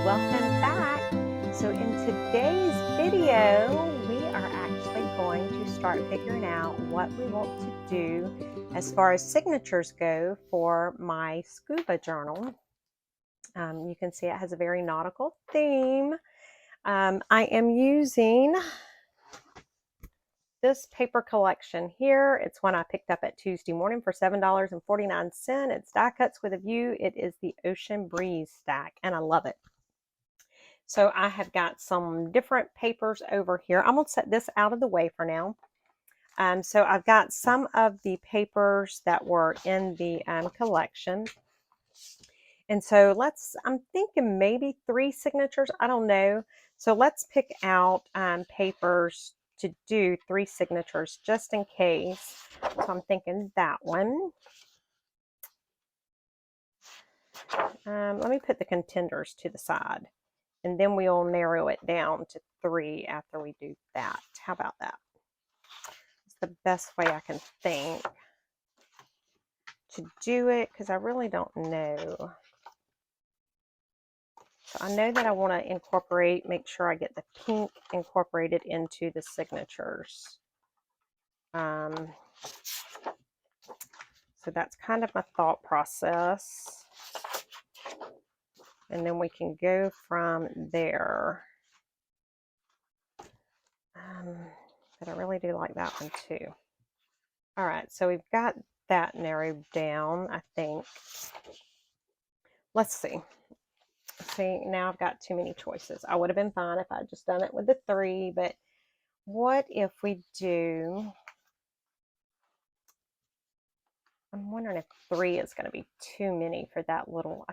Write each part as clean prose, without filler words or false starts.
Welcome back. So in today's video, we are actually going to start figuring out what we want to do as far as signatures go for my scuba journal. You can see it has a very nautical theme. I am using this paper collection here. It's one I picked up at Tuesday morning for $7.49. It's die cuts with a view. It is the Ocean Breeze stack, and I love it. So I have got some different papers over here. I'm going to set this out of the way for now. So I've got some of the papers that were in the collection. And so I'm thinking maybe 3 signatures. I don't know. So let's pick out papers to do 3 signatures just in case. So I'm thinking that one. Let me put the contenders to the side. And then we'll narrow it down to 3 after we do that. How about that? It's the best way I can think to do it because I really don't know. So I know that I want to make sure I get the pink incorporated into the signatures. So that's kind of my thought process. And then we can go from there. But I really do like that one too. All right, so we've got that narrowed down, I think. Let's see. See, now I've got too many choices. I would have been fine if I'd just done it with the 3, but what if we do... I'm wondering if 3 is going to be too many for that little...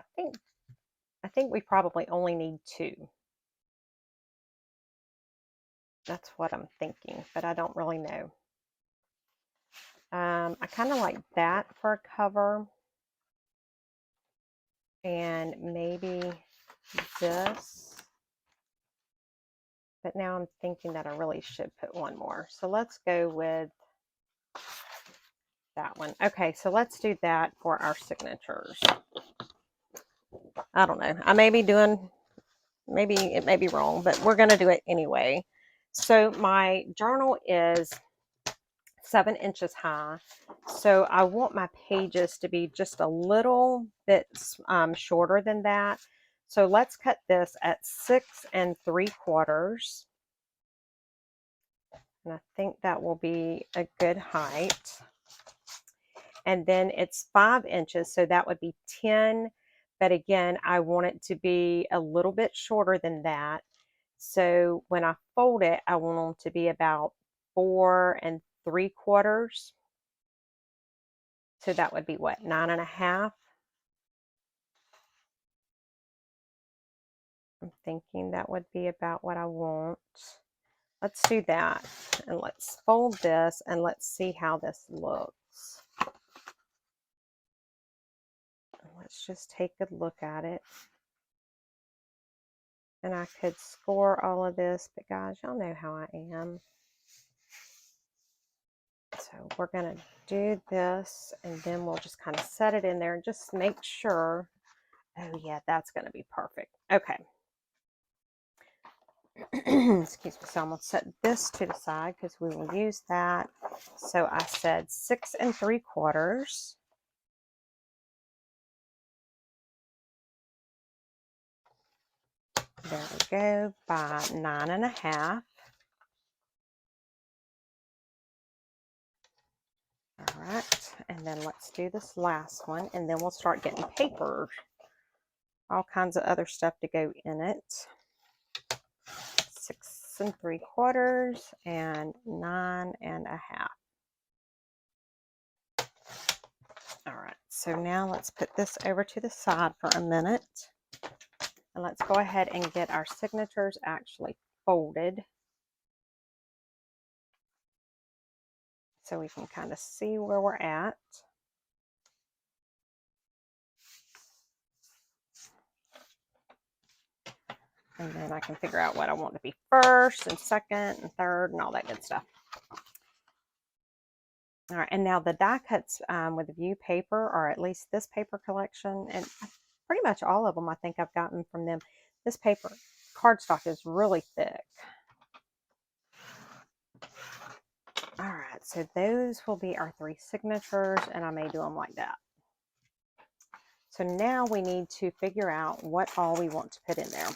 I think we probably only need 2. That's what I'm thinking, but I don't really know. I kind of like that for a cover. And maybe this. But now I'm thinking that I really should put one more. So let's go with that one. Okay, so let's do that for our signatures. I don't know. I may be doing, maybe it may be wrong, but we're going to do it anyway. So my journal is 7 inches high. So I want my pages to be just a little bit shorter than that. So let's cut this at 6 3/4. And I think that will be a good height. And then it's 5 inches, so that would be 10. But again, I want it to be a little bit shorter than that. So when I fold it, I want them to be about 4 3/4. So that would be what, 9 1/2? I'm thinking that would be about what I want. Let's do that. And let's fold this and let's see how this looks. Let's just take a look at it. And I could score all of this, but guys, y'all know how I am. So we're going to do this, and then we'll just kind of set it in there and just make sure. Oh yeah, that's going to be perfect. Okay. Excuse me. So I'm going to set this to the side because we will use that. So I said 6 3/4. There we go, by 9 1/2. All right, and then let's do this last one, and then we'll start getting paper. All kinds of other stuff to go in it. 6 3/4 and 9 1/2. All right, so now let's put this over to the side for a minute. And let's go ahead and get our signatures actually folded so we can kind of see where we're at. And then I can figure out what I want to be first and second and third and all that good stuff. All right, and now the die cuts with the View paper, or at least this paper collection, and pretty much all of them I think I've gotten from them. This paper cardstock is really thick. All right, so those will be our 3 signatures, and I may do them like that. So now we need to figure out what all we want to put in there.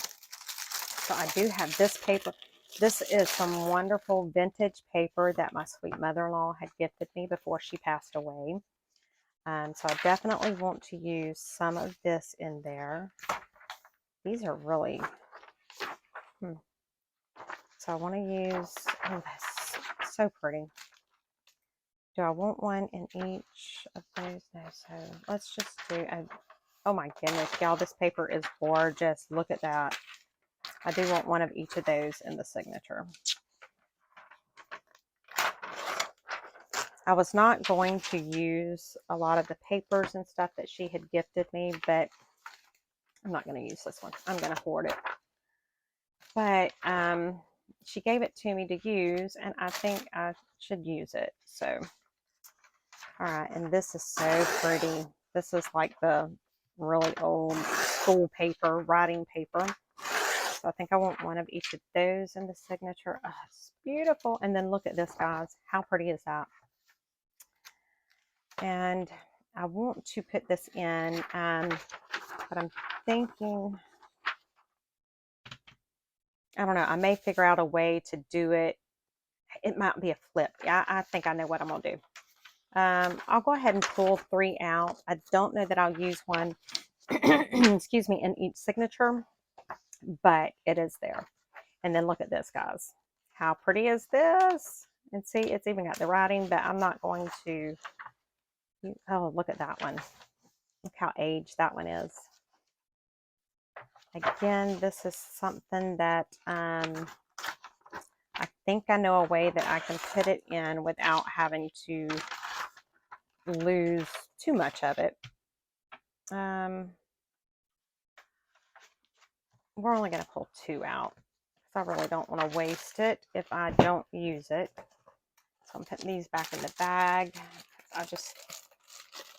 So I do have this paper. This is some wonderful vintage paper that my sweet mother-in-law had gifted me before she passed away. So I definitely want to use some of this in there. These are really, so I want to use, oh, that's so pretty. Do I want one in each of those? No, so let's just do a, oh my goodness, y'all, this paper is gorgeous. Look at that. I do want one of each of those in the signature. I was not going to use a lot of the papers and stuff that she had gifted me, but I'm not going to use this one. I'm going to hoard it. But she gave it to me to use, and I think I should use it. So, all right, and this is so pretty. This is like the really old school paper, writing paper. So I think I want one of each of those in the signature. Oh, it's beautiful. And then look at this, guys. How pretty is that? And I want to put this in, but I'm thinking, I don't know, I may figure out a way to do it. It might be a flip. I think I know what I'm going to do. I'll go ahead and pull 3 out. I don't know that I'll use one, excuse me, in each signature, but it is there. And then look at this, guys. How pretty is this? And see, it's even got the writing, but I'm not going to, oh, look at that one. Look how aged that one is. Again, this is something that I think I know a way that I can put it in without having to lose too much of it. We're only going to pull 2 out because I really don't want to waste it if I don't use it. So I'm putting these back in the bag.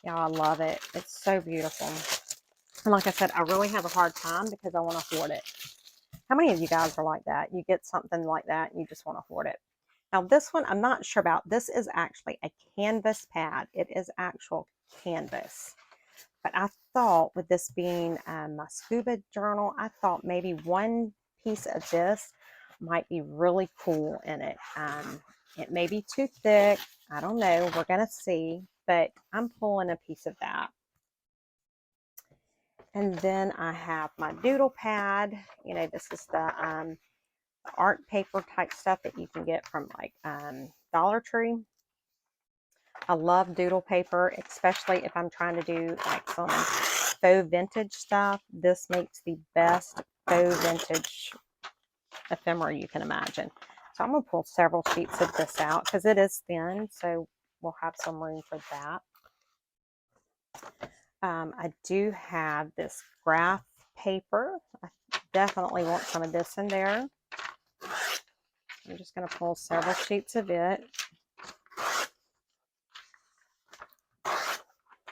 Yeah, I love it. It's so beautiful. And like I said, I really have a hard time because I want to hoard it. How many of you guys are like that? You get something like that and you just want to hoard it. Now this one, I'm not sure about. This is actually a canvas pad. It is actual canvas. But I thought with this being my scuba journal, I thought maybe one piece of this might be really cool in it. It may be too thick. I don't know. We're going to see. But I'm pulling a piece of that. And then I have my doodle pad. You know, this is the art paper type stuff that you can get from like Dollar Tree. I love doodle paper, especially if I'm trying to do like some faux vintage stuff. This makes the best faux vintage ephemera you can imagine. So I'm going to pull several sheets of this out because it is thin, so we'll have some room for that. I do have this graph paper. I definitely want some of this in there. I'm just going to pull several sheets of it.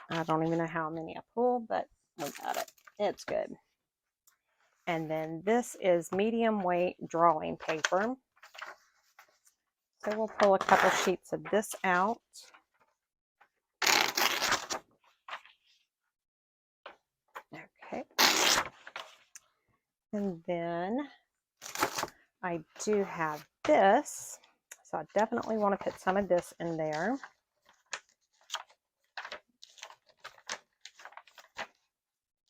I don't even know how many I pulled, but we got it. It's good. And then this is medium weight drawing paper. So we'll pull a couple sheets of this out. Okay. And then I do have this. So I definitely want to put some of this in there.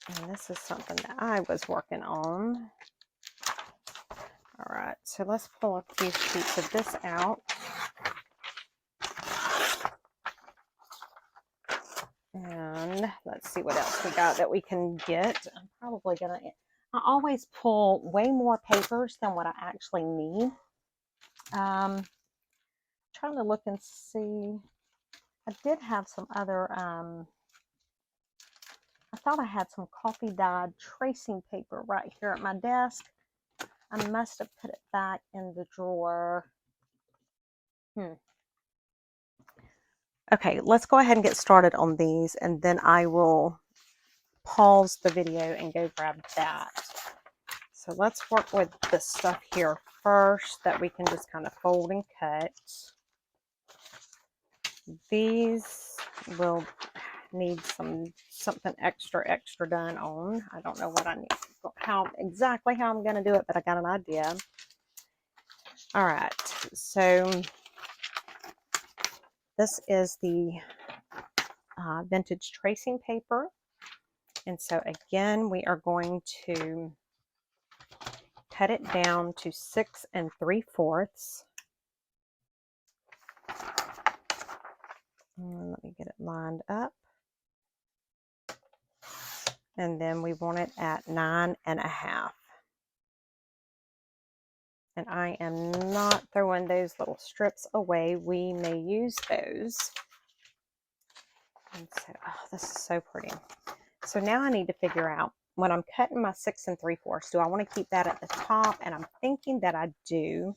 And this is something that I was working on. All right, so let's pull a few sheets of this out. And And let's see what else we got that we can get. I'm probably gonna, I always pull way more papers than what I actually need. Trying to look and see. I did have some other, I thought I had some coffee dyed tracing paper right here at my desk. I must have put it back in the drawer. Okay, let's go ahead and get started on these, and then I will pause the video and go grab that. So let's work with this stuff here first that we can just kind of fold and cut. These will need something extra done on. I don't know what I need, exactly how I'm going to do it, but I got an idea. All right, so this is the vintage tracing paper. And so again, we are going to cut it down to 6 3/4. Let me get it lined up. And then we want it at 9 1/2. And I am not throwing those little strips away. We may use those. And so, oh, this is so pretty. So now I need to figure out, when I'm cutting my 6 3/4, do I want to keep that at the top? And I'm thinking that I do.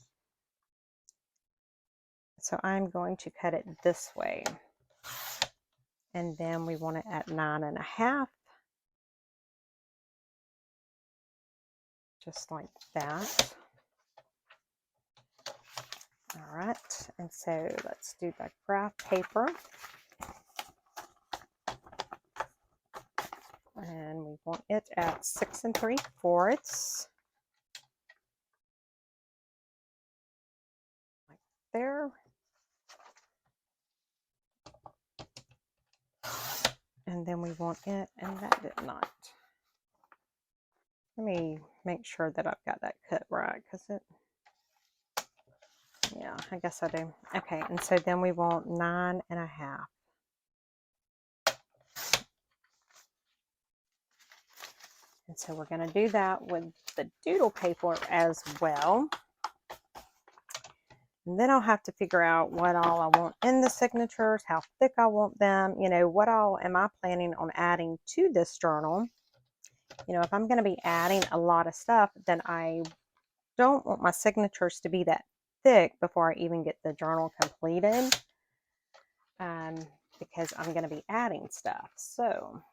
So I'm going to cut it this way. And then we want it at 9 1/2. Just like that. All right, and so let's do the graph paper. And we want it at 6 3/4. Like there. And then we want it, and that did not. Let me make sure that I've got that cut right, because it, yeah, I guess I do. Okay, and so then we want 9 1/2. And so we're going to do that with the doodle paper as well. And then I'll have to figure out what all I want in the signatures, how thick I want them, you know, what all am I planning on adding to this journal. You know, if I'm going to be adding a lot of stuff, then I don't want my signatures to be that thick before I even get the journal completed, because I'm going to be adding stuff. So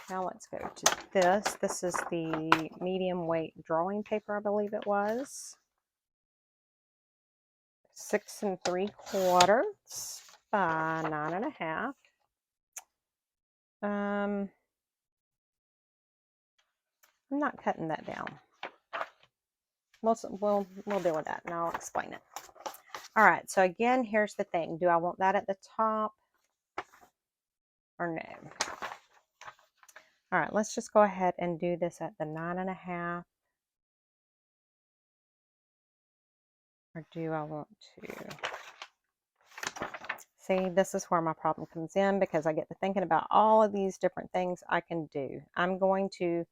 now let's go to this. This is the medium weight drawing paper, I believe it was. 6 3/4 by 9 1/2. I'm not cutting that down. We'll deal with that, and I'll explain it. All right, so again, here's the thing. Do I want that at the top or no? All right, let's just go ahead and do this at the 9 1/2. Or do I want to? See, this is where my problem comes in, because I get to thinking about all of these different things I can do. I'm going to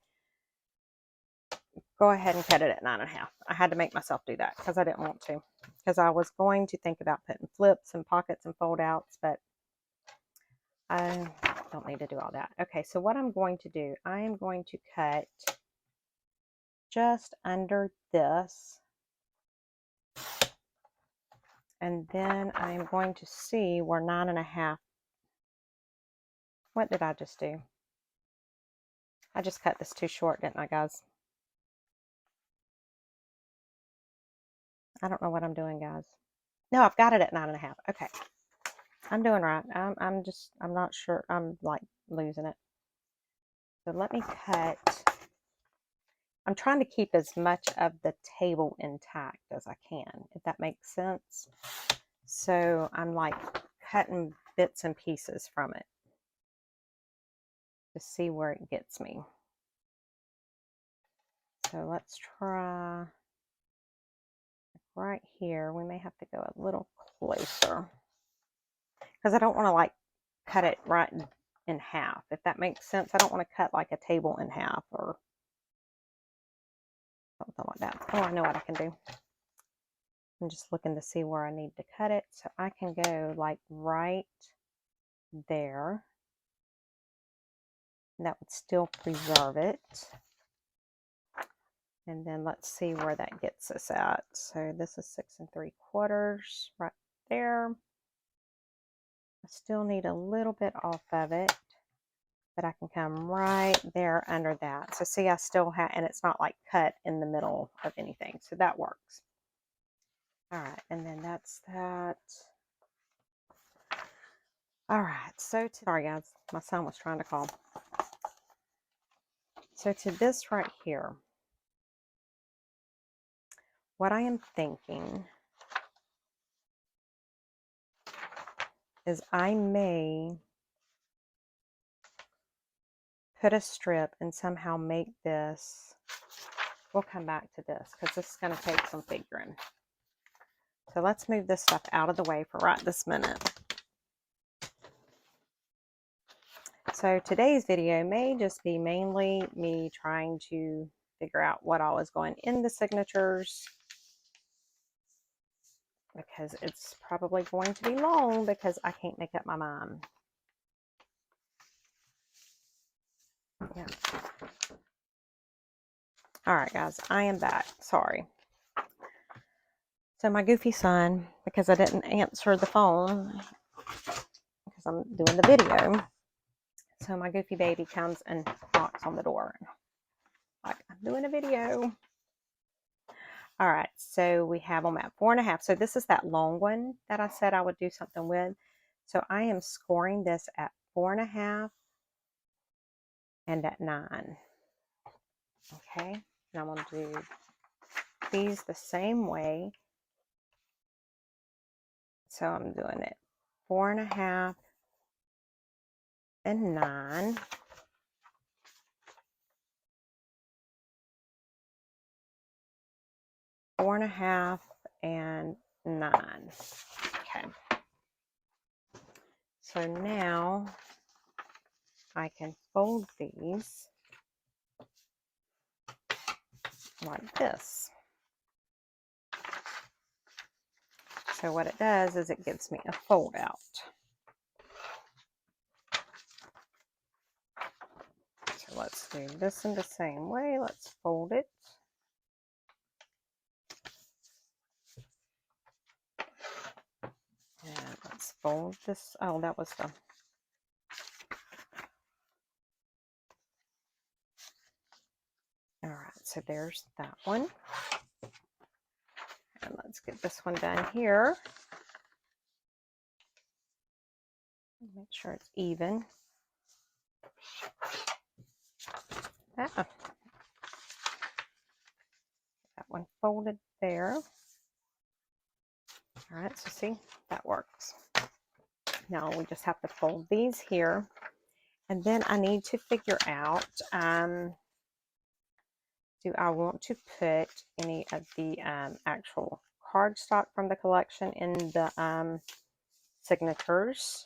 go ahead and cut it at 9 1/2. I had to make myself do that because I didn't want to. Because I was going to think about putting flips and pockets and fold outs, but I don't need to do all that. Okay, so what I'm going to do, I am going to cut just under this. And then I'm going to see where 9 1/2. What did I just do? I just cut this too short, didn't I, guys? I don't know what I'm doing, guys. No, I've got it at 9 1/2. Okay. I'm doing right. I'm not sure. I'm like losing it. So let me cut. I'm trying to keep as much of the table intact as I can, if that makes sense. So I'm like cutting bits and pieces from it to see where it gets me. So let's try right here. We may have to go a little closer, because I don't want to like cut it right in half, if that makes sense. I don't want to cut like a table in half or something like that. Oh, I know what I can do. I'm just looking to see where I need to cut it. So I can go like right there. And that would still preserve it. And then let's see where that gets us at. So this is 6 3/4 right there. I still need a little bit off of it, but I can come right there under that. So see, I still have, and it's not like cut in the middle of anything. So that works. All right, and then that's that. All right, so sorry guys, my son was trying to call. So to this right here, what I am thinking is I may put a strip and somehow make this, we'll come back to this because this is going to take some figuring. So let's move this stuff out of the way for right this minute. So today's video may just be mainly me trying to figure out what all is going in the signatures, because it's probably going to be long because I can't make up my mind. Yeah. All right, guys, I am back. Sorry. So my goofy son, because I didn't answer the phone because I'm doing the video. So my goofy baby comes and knocks on the door. Like, I'm doing a video. All right, so we have them at 4.5. So this is that long one that I said I would do something with. So I am scoring this at 4.5 and at 9. Okay, and I'm going to do these the same way. So I'm doing it 4.5 and 9. Four and a half and 9. Okay. So now I can fold these like this. So what it does is it gives me a fold out. So let's do this in the same way. Let's fold it. And let's fold this. Oh, that was the... All right, so there's that one. And let's get this one done here. Make sure it's even. Ah. That one folded there. All right, so see, that works. Now we just have to fold these here. And then I need to figure out, do I want to put any of the actual cardstock from the collection in the signatures?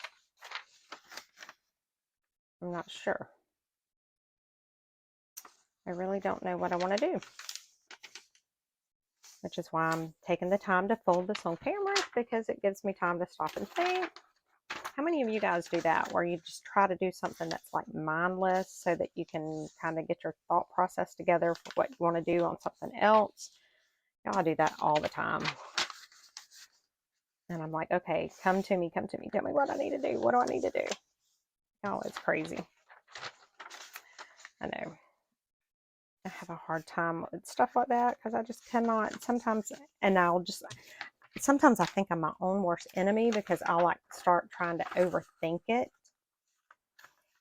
I'm not sure. I really don't know what I want to do, which is why I'm taking the time to fold this on camera, because it gives me time to stop and think. How many of you guys do that, where you just try to do something that's like mindless so that you can kind of get your thought process together for what you want to do on something else? Y'all do that all the time. And I'm like, okay, come to me, tell me what I need to do. What do I need to do? Oh, it's crazy. I know. I have a hard time with stuff like that because I just cannot sometimes, and sometimes I think I'm my own worst enemy, because I'll like start trying to overthink it.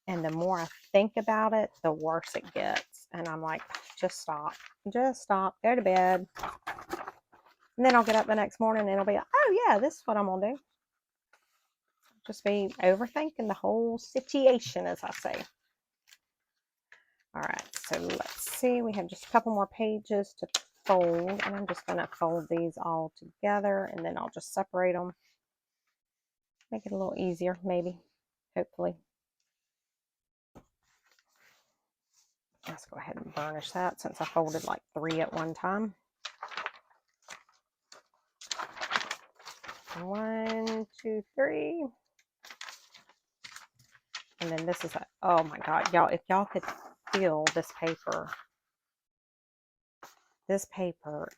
And the more I think about it, the worse it gets. And I'm like, just stop, go to bed. And then I'll get up the next morning and it'll be like, oh yeah, this is what I'm gonna do. Just be overthinking the whole situation, as I say. All right, so let's see. We have just a couple more pages to fold, and I'm just gonna fold these all together, and then I'll just separate them. Make it a little easier, maybe, hopefully. Let's go ahead and burnish that since I folded like 3 at one time. 1, 2, 3. And then this is a, oh my God, y'all, if y'all could feel this paper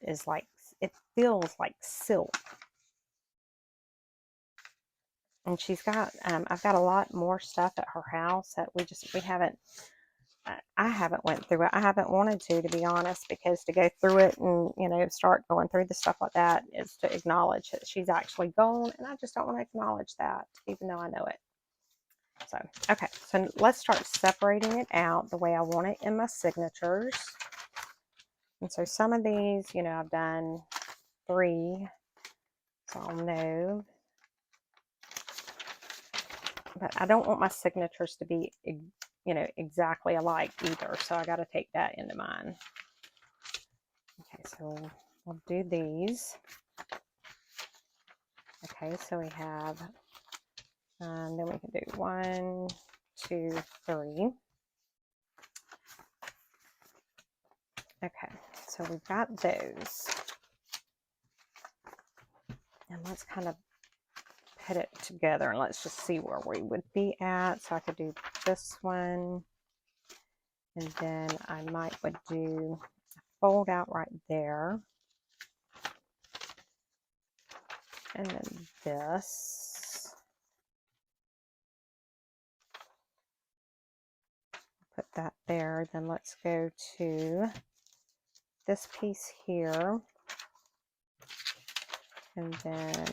is like, it feels like silk. And she's got, I've got a lot more stuff at her house that we haven't, I haven't went through it. I haven't wanted to be honest, because to go through it and, you know, start going through the stuff like that is to acknowledge that she's actually gone. And I just don't want to acknowledge that, even though I know it. So, okay. So let's start separating it out the way I want it in my signatures. And so some of these, you know, I've done 3. So I'll know. But I don't want my signatures to be, you know, exactly alike either. So I got to take that into mind. Okay, so we'll do these. Okay, so we have, then we can do 1, 2, 3. Okay, so we've got those. And let's kind of put it together and let's just see where we would be at. So I could do this one. And then I would do a fold out right there. And then this. Put that there. Then let's go to this piece here. And then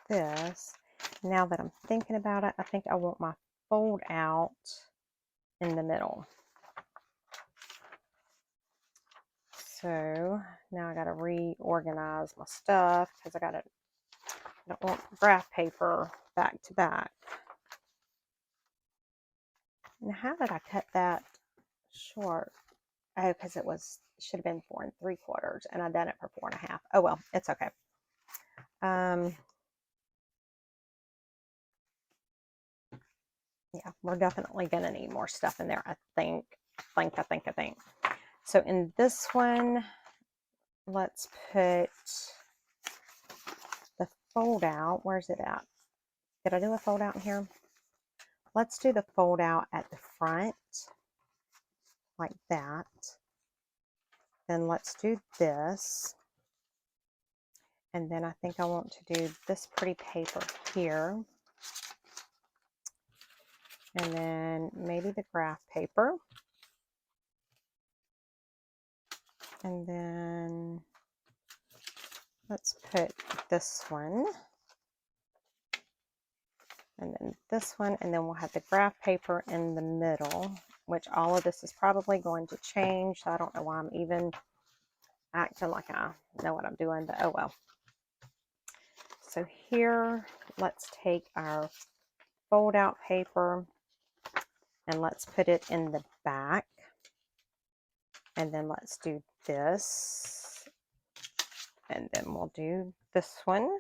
this. Now that I'm thinking about it, I think I want my fold out in the middle. So now I got to reorganize my stuff because I don't want graph paper back to back. Now, how did I cut that short? Oh, because it should have been 4 3/4, and I done it for 4 1/2. Oh well, it's okay. Yeah, we're definitely gonna need more stuff in there. I think. So in this one, let's put the fold out. Where's it at? Did I do a fold out in here? Let's do the fold out at the front, like that. Then let's do this. And then I think I want to do this pretty paper here. And then maybe the graph paper. And then let's put this one. And then this one. And then we'll have the graph paper in the middle, which all of this is probably going to change. So I don't know why I'm even acting like I know what I'm doing, but oh well. So here, let's take our fold out paper and let's put it in the back. And then let's do this. And then we'll do this one.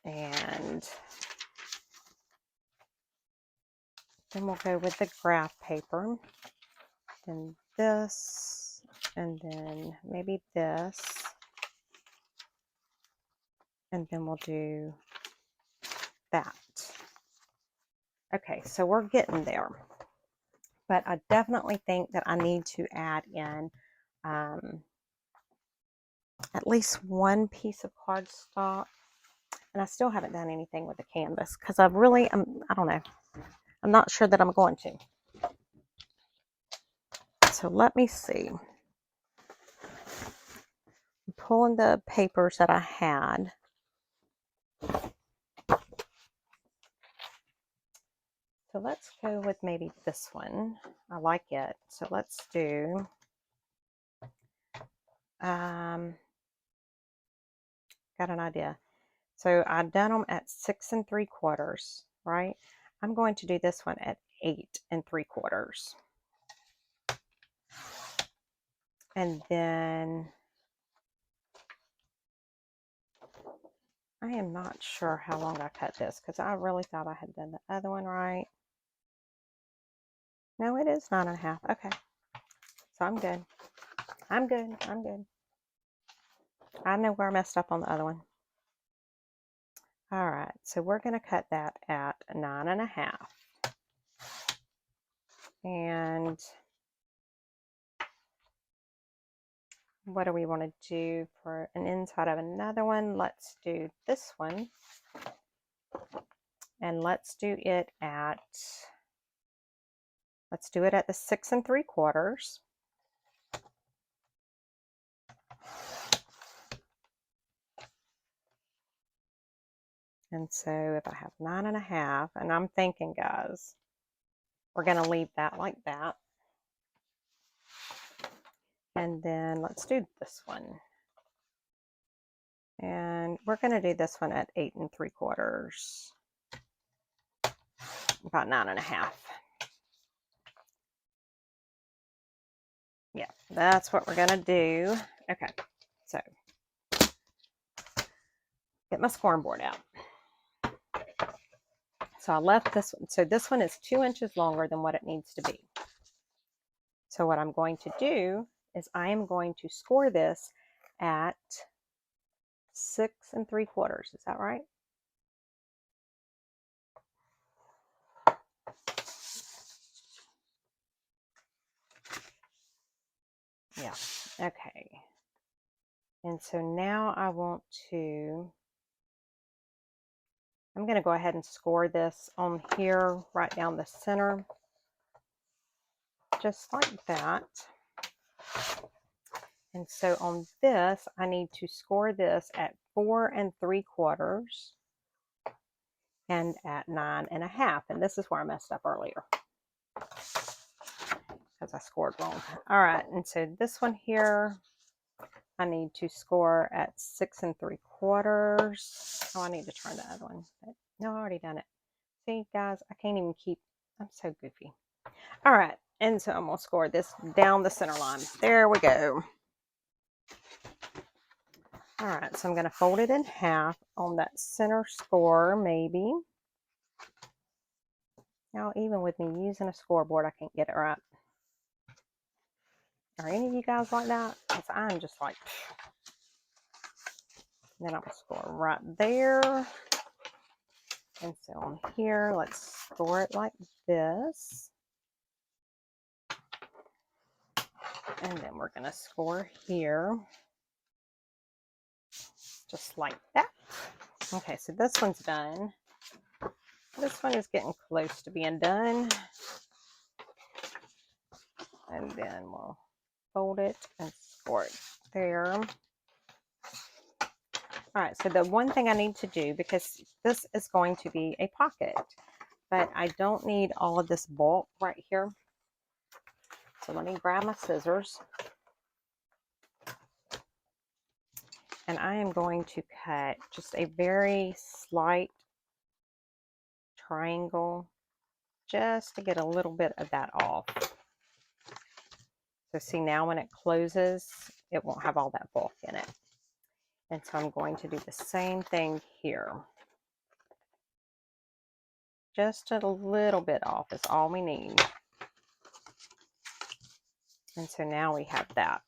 And then we'll go with the graph paper. Then this. And then maybe this. And then we'll do that. Okay, so we're getting there. But I definitely think that I need to add in at least one piece of cardstock. And I still haven't done anything with the canvas because I don't know. I'm not sure that I'm going to. So let me see. I'm pulling the papers that I had. So let's go with maybe this one. I like it. So let's do, got an idea. So I've done them at 6 3/4, right? I'm going to do this one at 8 3/4. And then I am not sure how long I cut this because I really thought I had done the other one right. No, it is 9.5. Okay. So I'm good. I'm good. I'm good. I know where I messed up on the other one. All right. So we're going to cut that at 9.5. And what do we want to do for an inside of another one? Let's do this one. And let's do it at the 6 3/4. And so if I have 9.5, and I'm thinking, guys, we're going to leave that like that. And then let's do this one. And we're going to do this one at 8 3/4. About 9.5. Yeah, that's what we're going to do. Okay, so get my scoring board out. So I left this one. So this one is 2 inches longer than what it needs to be. So what I'm going to do is I am going to score this at 6 3/4. Is that right? Yeah. Okay. And so now I'm going to go ahead and score this on here, right down the center, just like that. And so on this, I need to score this at 4 3/4 and at 9.5. And this is where I messed up earlier because I scored wrong. All right, and so this one here, I need to score at 6 3/4. Oh, I need to try the other one. But no, I already done it. See, guys, I can't even keep, I'm so goofy. All right, and so I'm going to score this down the center line. There we go. All right, so I'm going to fold it in half on that center score, maybe. Now, even with me using a scoreboard, I can't get it right. Are any of you guys like that? Because I'm just like, then I'm going to score right there. And so on here, let's score it like this. And then we're going to score here. Just like that. Okay, so this one's done. This one is getting close to being done. And then we'll fold it and score it there. All right, so the one thing I need to do, because this is going to be a pocket, but I don't need all of this bulk right here. So let me grab my scissors. And I am going to cut just a very slight triangle just to get a little bit of that off. So see, now when it closes, it won't have all that bulk in it. And so I'm going to do the same thing here. Just a little bit off is all we need. And so now we have that.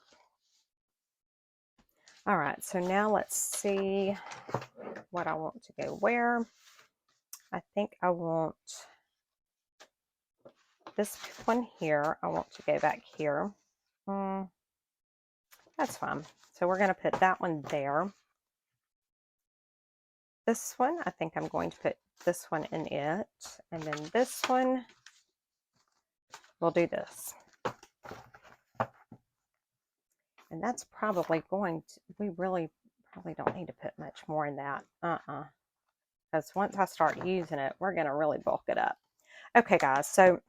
All right, so now let's see what I want to go where. I think I want this one here. I want to go back here. That's fine. So we're going to put that one there. This one, I think I'm going to put this one in it. And then this one, we'll do this. And that's probably going to, we really probably don't need to put much more in that. Because once I start using it, we're going to really bulk it up. Okay, guys, so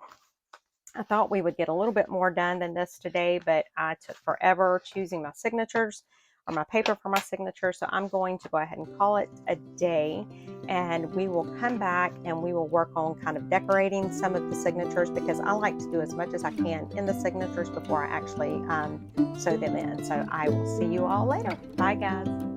I thought we would get a little bit more done than this today, but I took forever choosing my signatures or my paper for my signature. So I'm going to go ahead and call it a day, and we will come back and we will work on kind of decorating some of the signatures, because I like to do as much as I can in the signatures before I actually sew them in. So I will see you all later. Bye, guys.